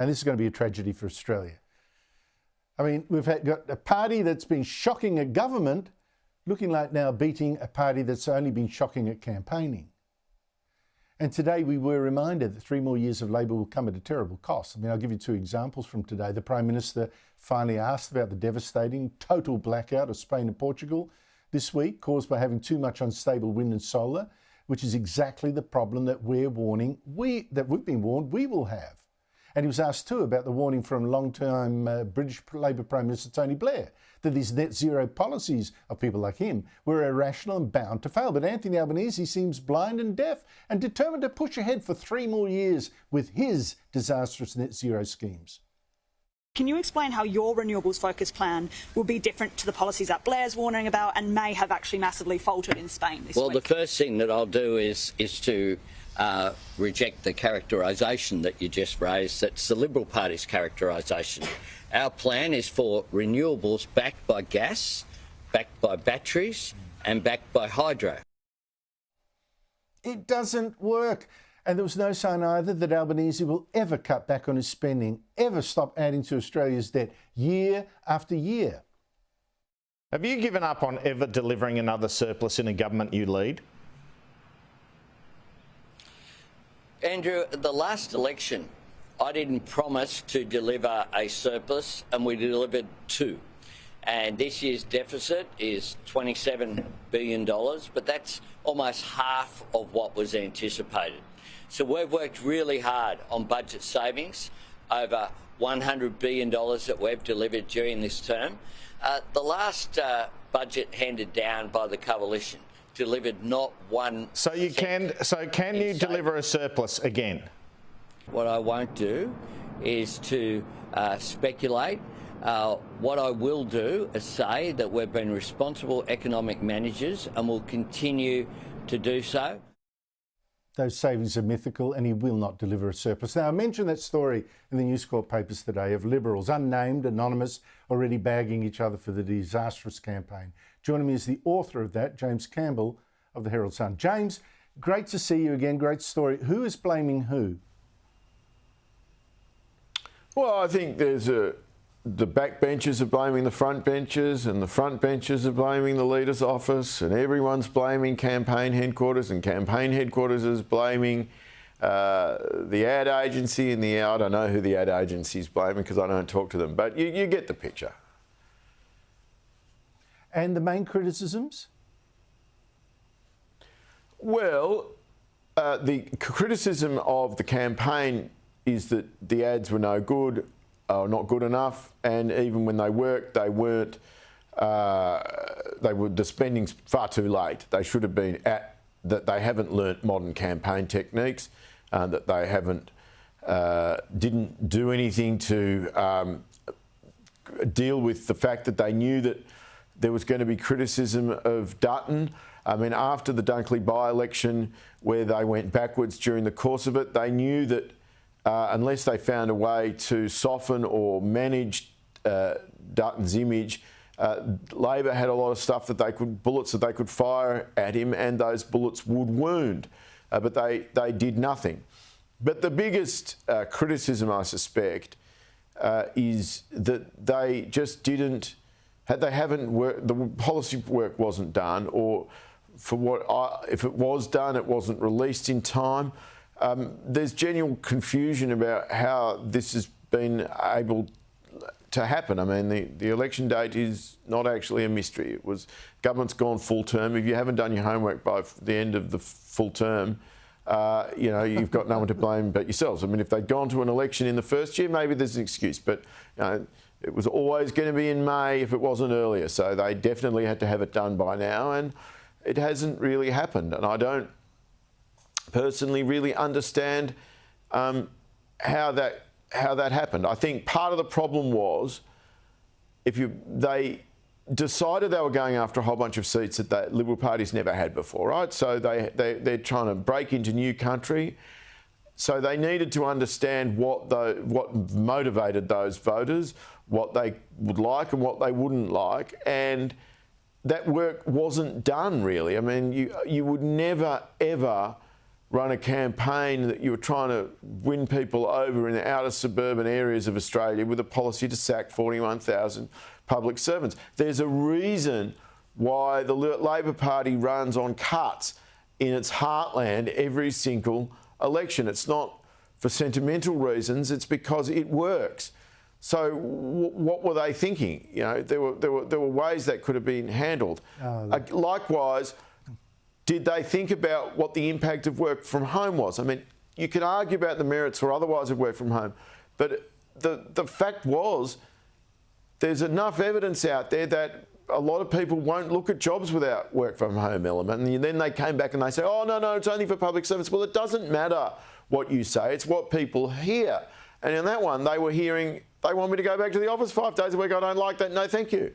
And this is going to be a tragedy for Australia. I mean, got a party that's been shocking a government looking like now beating a party that's only been shocking at campaigning. And today we were reminded that 3 more years of Labor will come at a terrible cost. I mean, I'll give you 2 examples from today. The Prime Minister finally asked about the devastating total blackout of Spain and Portugal this week, caused by having too much unstable wind and solar, which is exactly the problem that we've been warned we will have. And he was asked too about the warning from long-time British Labor Prime Minister Tony Blair that these net zero policies of people like him were irrational and bound to fail. But Anthony Albanese seems blind and deaf and determined to push ahead for 3 more years with his disastrous net zero schemes. Can you explain how your renewables focus plan will be different to the policies that Blair's warning about and may have actually massively faltered in Spain this week? Well, the first thing that I'll do is to reject the characterisation that you just raised. That's the Liberal Party's characterisation. Our plan is for renewables backed by gas, backed by batteries and backed by hydro. It doesn't work. And there was no sign either that Albanese will ever cut back on his spending, ever stop adding to Australia's debt year after year. Have you given up on ever delivering another surplus in a government you lead? Andrew, the last election, I didn't promise to deliver a surplus, and we delivered 2. And this year's deficit is $27 billion, but that's almost half of what was anticipated. So we've worked really hard on budget savings, over $100 billion that we've delivered during this term. The last budget handed down by the coalition delivered not one. So can you deliver a surplus again? What I won't do is to speculate. What I will do is say that we've been responsible economic managers and will continue to do so. Those savings are mythical and he will not deliver a surplus. Now, I mentioned that story in the News Corp papers today of Liberals, unnamed, anonymous, already bagging each other for the disastrous campaign. Joining me is the author of that, James Campbell of the Herald Sun. James, great to see you again. Great story. Who is blaming who? Well, I think the backbenchers are blaming the front benchers and the front benchers are blaming the leader's office and everyone's blaming campaign headquarters and campaign headquarters is blaming the ad agency and I don't know who the ad agency is blaming because I don't talk to them, but you get the picture. And the main criticisms? Well, the criticism of the campaign is that the ads were no good, or not good enough, and even when they worked, they weren't. The spending's far too late. They should have been that they haven't learnt modern campaign techniques, that they didn't do anything to deal with the fact that they knew that there was going to be criticism of Dutton. I mean, after the Dunkley by-election, where they went backwards during the course of it, they knew that unless they found a way to soften or manage Dutton's image, Labor had a lot of stuff bullets that they could fire at him, and those bullets would wound. But they did nothing. But the biggest criticism, I suspect, is that they just didn't. They haven't worked. The policy work wasn't done, or if it was done, it wasn't released in time. There's genuine confusion about how this has been able to happen. I mean, the election date is not actually a mystery. It was government's gone full term. If you haven't done your homework by the end of the full term, you've got no one to blame but yourselves. I mean, if they'd gone to an election in the first year, maybe there's an excuse, but it was always going to be in May if it wasn't earlier. So they definitely had to have it done by now, and it hasn't really happened. And I don't personally really understand how that happened. I think part of the problem was they decided they were going after a whole bunch of seats that the Liberal Party's never had before, right? So they're trying to break into new country. So they needed to understand what motivated those voters, what they would like and what they wouldn't like, and that work wasn't done really. I mean, you would never ever run a campaign that you were trying to win people over in the outer suburban areas of Australia with a policy to sack 41,000 public servants. There's a reason why the Labor Party runs on cuts in its heartland every single election. It's not for sentimental reasons, it's because it works. So what were they thinking? You know, there were ways that could have been handled. Likewise, did they think about what the impact of work from home was? I mean, you can argue about the merits or otherwise of work from home, but the fact was there's enough evidence out there that a lot of people won't look at jobs without work from home element. And then they came back and they say, oh, no, it's only for public servants. Well, it doesn't matter what you say. It's what people hear. And in that one, they were hearing, they want me to go back to the office 5 days a week. I don't like that. No, thank you.